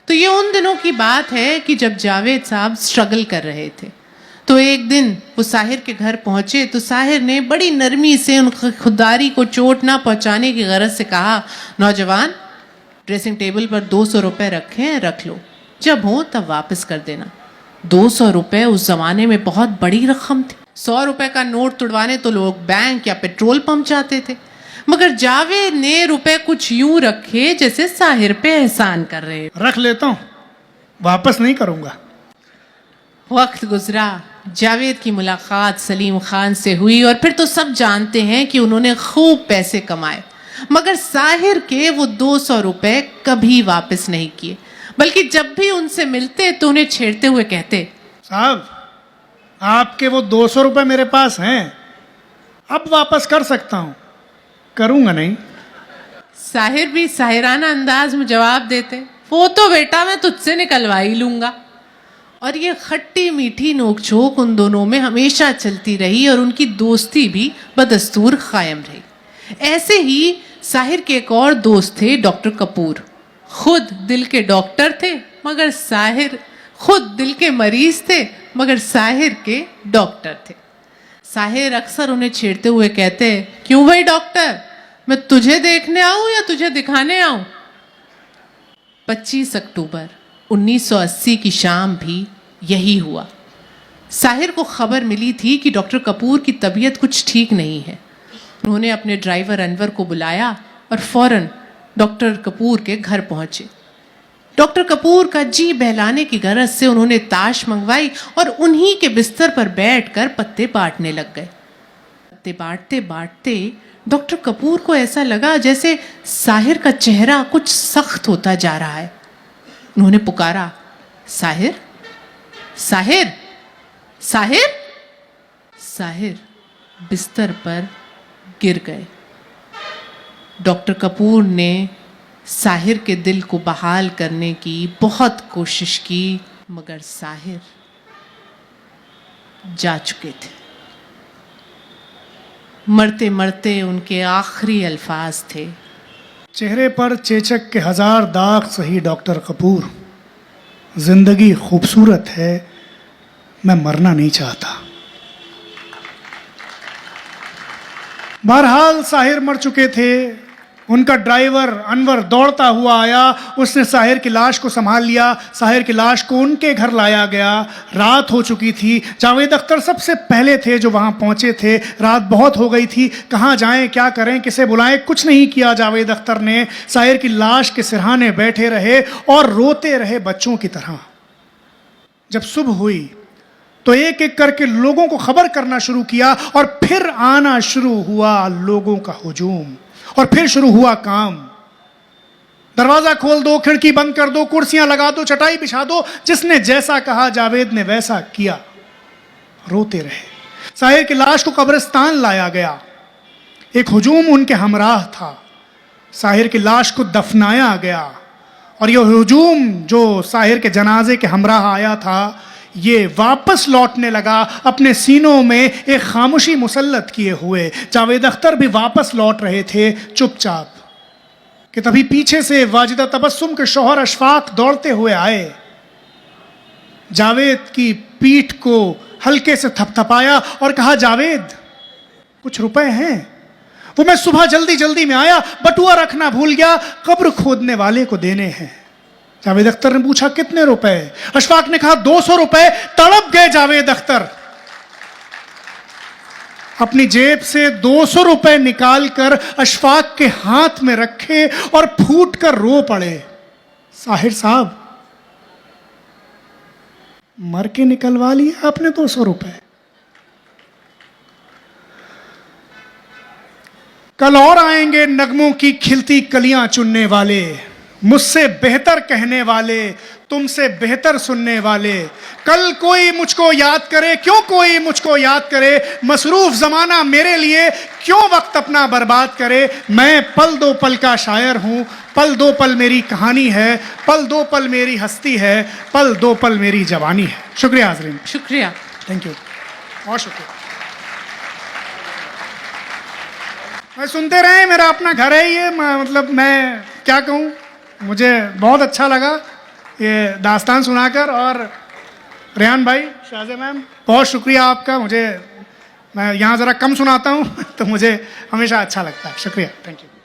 तो ये उन दिनों की बात है कि जब जावेद साहब स्ट्रगल कर रहे थे। तो एक दिन वो साहिर के घर पहुंचे तो साहिर ने बड़ी नरमी से उन खुददारी को चोट ना पहुंचाने की गरज से कहा, नौजवान, ड्रेसिंग टेबल पर 200 रुपये रखे हैं, रख लो, जब हो तब वापस कर देना। 200 रुपये उस जमाने में बहुत बड़ी रकम थी। 100 रुपये का नोट तुड़वाने तो लोग बैंक या पेट्रोल पंप जाते थे, मगर जावेद ने रुपए कुछ यूं रखे जैसे साहिर पे एहसान कर रहे। रख लेता हूं, वापस नहीं करूंगा। वक्त गुजरा, जावेद की मुलाकात सलीम खान से हुई और फिर तो सब जानते हैं कि उन्होंने खूब पैसे कमाए, मगर साहिर के वो 200 रुपये कभी वापस नहीं किए, बल्कि जब भी उनसे मिलते तो उन्हें छेड़ते हुए कहते, साहब, आपके वो 200 रुपये मेरे पास हैं, अब वापस कर सकता हूं, करूंगा नहीं। साहिर भी साहिराना अंदाज में जवाब देते, वो तो बेटा मैं तुझसे निकलवा ही लूंगा। और ये खट्टी मीठी नोकझोंक उन दोनों में हमेशा चलती रही और उनकी दोस्ती भी बदस्तूर कायम रही। ऐसे ही साहिर के एक और दोस्त थे, डॉक्टर कपूर। खुद दिल के डॉक्टर थे, मगर साहिर खुद दिल के मरीज थे, मगर साहिर के डॉक्टर थे। साहिर अक्सर उन्हें छेड़ते हुए कहते, क्यों भाई डॉक्टर, मैं तुझे देखने आऊं या तुझे दिखाने आऊं? 25 अक्टूबर 1980 की शाम भी यही हुआ। साहिर को खबर मिली थी कि डॉक्टर कपूर की तबीयत कुछ ठीक नहीं है। उन्होंने अपने ड्राइवर अनवर को बुलाया और फौरन डॉक्टर कपूर के घर पहुंचे। डॉक्टर कपूर का जी बहलाने की गरज से उन्होंने ताश मंगवाई और उन्हीं के बिस्तर पर बैठकर पत्ते बांटने लग गए। पत्ते बांटते बांटते डॉक्टर कपूर को ऐसा लगा जैसे साहिर का चेहरा कुछ सख्त होता जा रहा है। उन्होंने पुकारा, साहिर, साहिर, साहिर। साहिर बिस्तर पर गिर गए। डॉक्टर कपूर ने साहिर के दिल को बहाल करने की बहुत कोशिश की, मगर साहिर जा चुके थे। मरते मरते उनके आखिरी अल्फाज थे, चेहरे पर चेचक के 1000 दाग सही डॉक्टर कपूर, जिंदगी खूबसूरत है, मैं मरना नहीं चाहता। बहरहाल साहिर मर चुके थे। उनका ड्राइवर अनवर दौड़ता हुआ आया, उसने साहिर की लाश को संभाल लिया। साहिर की लाश को उनके घर लाया गया। रात हो चुकी थी। जावेद अख्तर सबसे पहले थे जो वहां पहुंचे थे। रात बहुत हो गई थी, कहाँ जाएं, क्या करें, किसे बुलाएं, कुछ नहीं किया जावेद अख्तर ने। साहिर की लाश के सिरहाने बैठे रहे और रोते रहे बच्चों की तरह। जब सुबह हुई तो एक एक करके लोगों को खबर करना शुरू किया और फिर आना शुरू हुआ लोगों का हुजूम, और फिर शुरू हुआ काम। दरवाजा खोल दो, खिड़की बंद कर दो, कुर्सियां लगा दो, चटाई बिछा दो। जिसने जैसा कहा जावेद ने वैसा किया। रोते रहे। साहिर की लाश को कब्रिस्तान लाया गया। एक हुजूम उनके हमराह था। साहिर की लाश को दफनाया गया और यह हुजूम जो साहिर के जनाजे के हमराह आया था, ये वापस लौटने लगा अपने सीनों में एक खामोशी मुसल्लत किए हुए। जावेद अख्तर भी वापस लौट रहे थे चुपचाप कि तभी पीछे से वाजिदा तबस्सुम के शौहर अशफाक दौड़ते हुए आए। जावेद की पीठ को हल्के से थपथपाया और कहा, जावेद, कुछ रुपए हैं? वो मैं सुबह जल्दी जल्दी में आया, बटुआ रखना भूल गया, कब्र खोदने वाले को देने हैं। जावेद अख्तर ने पूछा, कितने रुपए? अशफाक ने कहा, 200 रुपए। तड़प गए जावेद अख्तर। अपनी जेब से 200 रुपए निकालकर अशफाक के हाथ में रखे और फूट कर रो पड़े। साहिर साहब, मर के निकलवा लिया आपने 200 रुपए। कल और आएंगे नगमों की खिलती कलियां चुनने वाले, मुझसे बेहतर कहने वाले, तुमसे बेहतर सुनने वाले। कल कोई मुझको याद करे, क्यों कोई मुझको याद करे, मसरूफ जमाना मेरे लिए क्यों वक्त अपना बर्बाद करे। मैं पल दो पल का शायर हूं, पल दो पल मेरी कहानी है, पल दो पल मेरी हस्ती है, पल दो पल मेरी जवानी है। शुक्रिया हाज़रीन। शुक्रिया, थैंक यू, बहुत शुक्रिया। मैं सुनते रहे, मेरा अपना घर है ये, मतलब मैं क्या कहूँ, मुझे बहुत अच्छा लगा। ये दास्तान सुनाकर। और रेहान भाई, शाज़े मैम, बहुत शुक्रिया आपका। मैं यहाँ ज़रा कम सुनाता हूँ तो मुझे हमेशा अच्छा लगता है। शुक्रिया, थैंक यू।